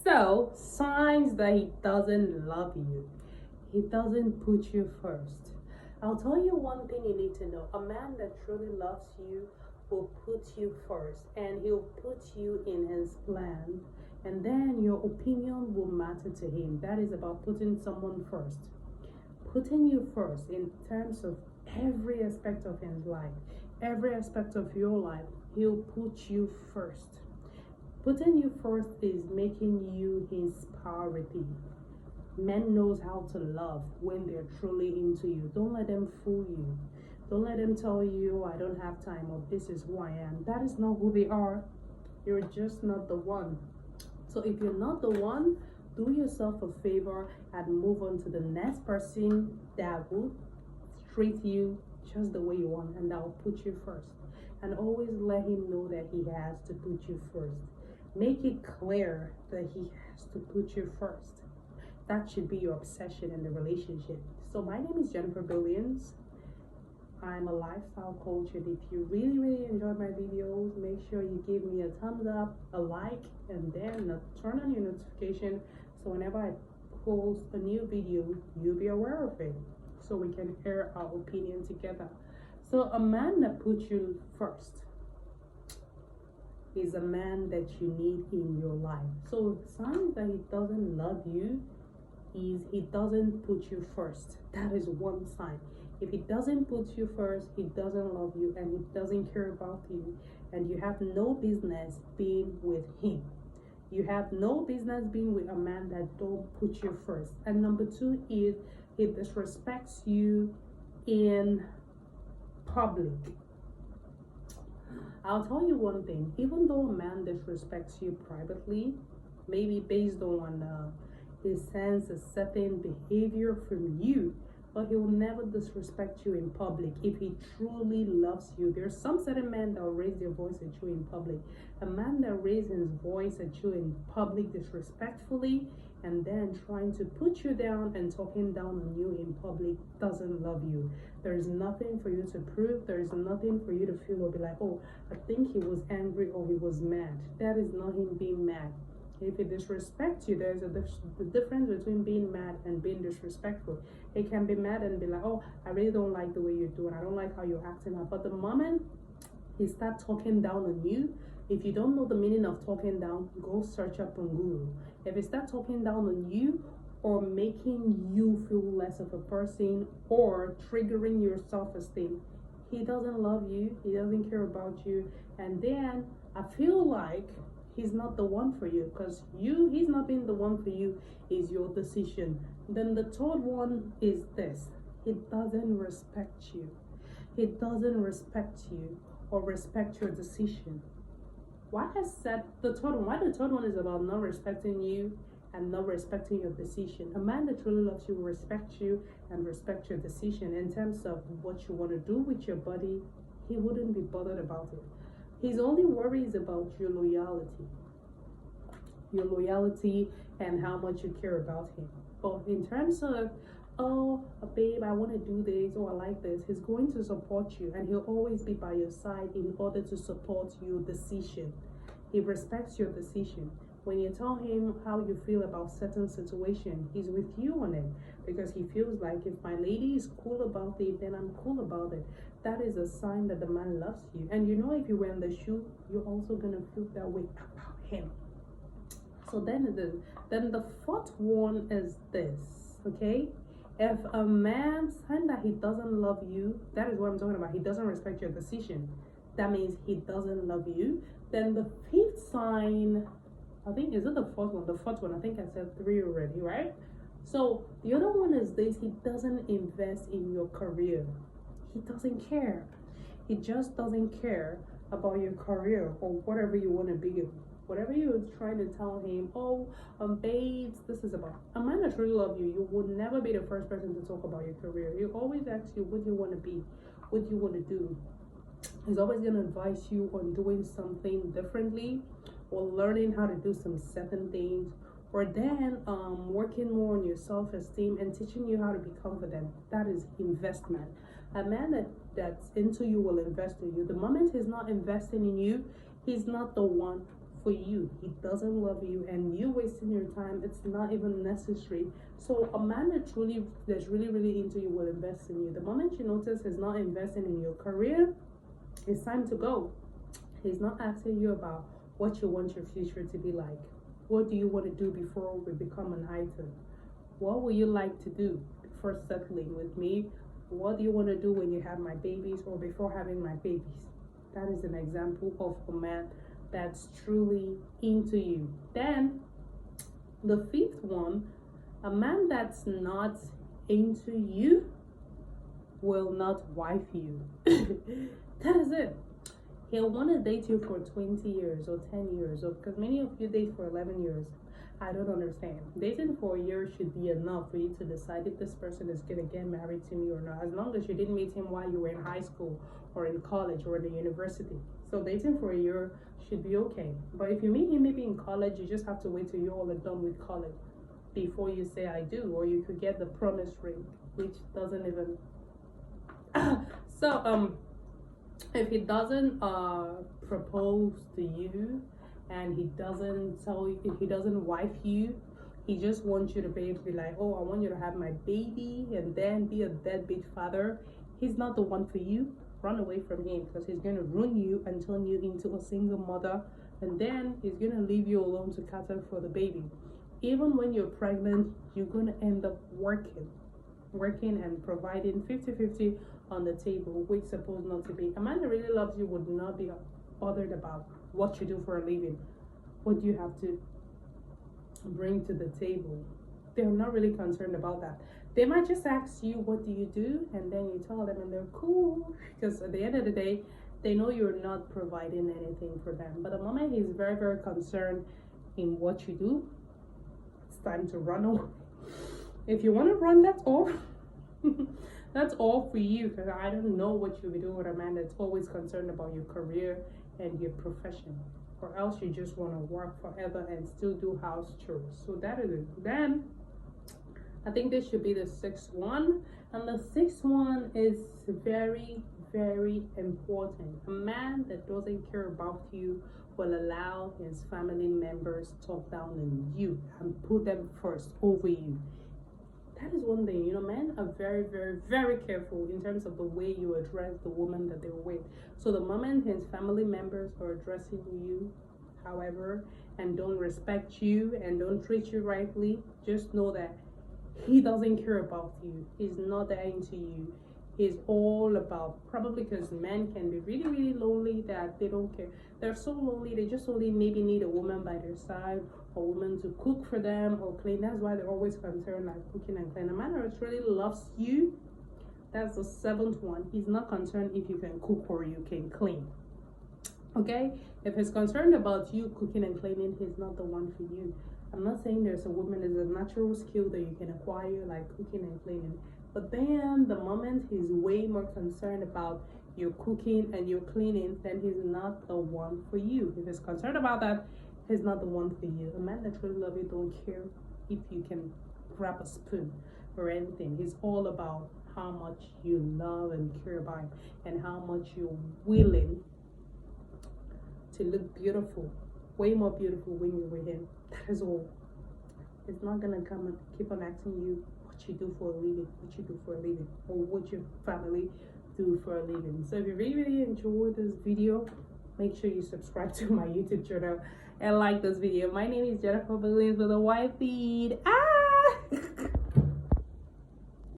So, signs that he doesn't love you. He doesn't put you first. I'll tell you one thing you need to know. A man that truly loves you will put you first and he'll put you in his plan. And then your opinion will matter to him. That is about putting someone first. Putting you first in terms of every aspect of his life, every aspect of your life, he'll put you first. Putting you first is making you his priority. Men knows how to love when they're truly into you. Don't let them fool you. Don't let them tell you I don't have time or this is who I am. That is not who they are. You're just not the one. So if you're not the one, do yourself a favor and move on to the next person that will treat you just the way you want and that will put you first. And always let him know that he has to put you first. Make it clear that he has to put you first. That should be your obsession in the relationship. So my name is Jennifer Billions. I'm a lifestyle coach, and if you really enjoyed my videos, make sure you give me a thumbs up, a like, and then turn on your notification so whenever I post a new video, you'll be aware of it so we can hear our opinion together. So a man that puts you first is a man that you need in your life. So signs that he doesn't love you is he doesn't put you first. That is one sign. If he doesn't put you first, he doesn't love you and he doesn't care about you, and you have no business being with him. You have no business being with a man that don't put you first. And number two is he disrespects you in public. I'll tell you one thing, even though a man disrespects you privately, maybe based on he sense a certain behavior from you, but he will never disrespect you in public if he truly loves you. There's some certain men that will raise their voice at you in public. A man that raises his voice at you in public disrespectfully and then trying to put you down and talking down on you in public doesn't love you. There is nothing for you to prove. There is nothing for you to feel or be like, oh, I think he was angry or he was mad. That is not him being mad. If he disrespects you, there's the difference between being mad and being disrespectful. He can be mad and be like, oh, I really don't like the way you're doing. I don't like how you're acting out. But the moment he starts talking down on you, if you don't know the meaning of talking down, go search up on Google. If he starts talking down on you or making you feel less of a person or triggering your self-esteem, he doesn't love you. He doesn't care about you. And then I feel like he's not the one for you, because he's not being the one for you is your decision. Then the third one is this: he doesn't respect you. He doesn't respect you or respect your decision. Why I said the third one? Why the third one is about not respecting you and not respecting your decision. A man that truly loves you will respect you and respect your decision in terms of what you want to do with your body. He wouldn't be bothered about it. His only worry is about your loyalty and how much you care about him. But in terms of, oh, babe, I want to do this, or I like this, he's going to support you and he'll always be by your side in order to support your decision. He respects your decision. When you tell him how you feel about certain situation, he's with you on it because he feels like if my lady is cool about it, then I'm cool about it. That is a sign that the man loves you. And you know, if you wear the shoe, you're also gonna feel that way about him. So then the fourth one is this, okay? If a man sign that he doesn't love you, that is what I'm talking about. He doesn't respect your decision. That means he doesn't love you. Then the fifth sign, I think, is it the fourth one? The fourth one, I think I said 3 already, right? So the other one is this: he doesn't invest in your career. He doesn't care. He just doesn't care about your career or whatever you want to be. Whatever you're trying to tell him, oh, babes, this is about. A man that truly loves you, you would never be the first person to talk about your career. He always asks you what you want to be, what you want to do. He's always going to advise you on doing something differently or learning how to do some certain things, or then working more on your self-esteem and teaching you how to be confident. That is investment. A man that's into you will invest in you. The moment he's not investing in you, he's not the one for you. He doesn't love you, and you wasting your time, it's not even necessary. So a man that's really into you will invest in you. The moment you notice he's not investing in your career, it's time to go. He's not asking you about what you want your future to be like. What do you want to do before we become an item? What would you like to do before settling with me? What do you want to do when you have my babies or before having my babies? That is an example of a man that's truly into you. Then the fifth one, a man that's not into you will not wife you. That is it. He'll want to date you for 20 years or 10 years, or because many of you date for 11 years. I don't understand. Dating for a year should be enough for you to decide if this person is going to get married to me or not, as long as you didn't meet him while you were in high school or in college or in the university. So dating for a year should be okay. But if you meet him maybe in college, you just have to wait till you're all done with college before you say I do, or you could get the promise ring, which doesn't even if he doesn't propose to you, and he doesn't tell you, if he doesn't wife you, he just wants you to be like, oh, I want you to have my baby and then be a deadbeat father. He's not the one for you. Run away from him, because he's going to ruin you and turn you into a single mother, and then he's going to leave you alone to cater for the baby. Even when you're pregnant, you're going to end up working and providing 50-50 on the table, which is supposed not to be. A man that really loves you would not be bothered about what you do for a living. What do you have to bring to the table? They're not really concerned about that. They might just ask you, what do you do? And then you tell them and they're cool, because at the end of the day, they know you're not providing anything for them. But the moment he's very, very concerned in what you do, it's time to run away. If you want to run, that's all. That's all for you, because I don't know what you'll be doing with a man that's always concerned about your career and your profession, or else you just want to work forever and still do house chores. So that is it. Then I think this should be the sixth one, and the sixth one is very, very important. A man that doesn't care about you will allow his family members to talk down on you and put them first over you. That is one thing, men are very, very, very careful in terms of the way you address the woman that they're with. So the moment his family members are addressing you, however, and don't respect you and don't treat you rightly, just know that he doesn't care about you. He's not that into you. He's all about, probably because men can be really, really lonely that they don't care. They're so lonely, they just only maybe need a woman by their side, a woman to cook for them or clean. That's why they're always concerned like cooking and cleaning. A man that really loves you, that's the seventh one. He's not concerned if you can cook or you can clean. Okay? If he's concerned about you cooking and cleaning, he's not the one for you. I'm not saying there's a natural skill that you can acquire like cooking and cleaning. But then the moment he's way more concerned about your cooking and your cleaning, then he's not the one for you. If he's concerned about that, he's not the one for you. A man that truly loves you don't care if you can grab a spoon or anything. He's all about how much you love and care about him, and how much you're willing to look beautiful, way more beautiful when you're with him. That is all. It's not gonna come and keep on asking you what you do for a living, or what your family do for a living. So if you really, really enjoyed this video, make sure you subscribe to my YouTube channel and like this video. My name is Jennifer Williams with a white feed.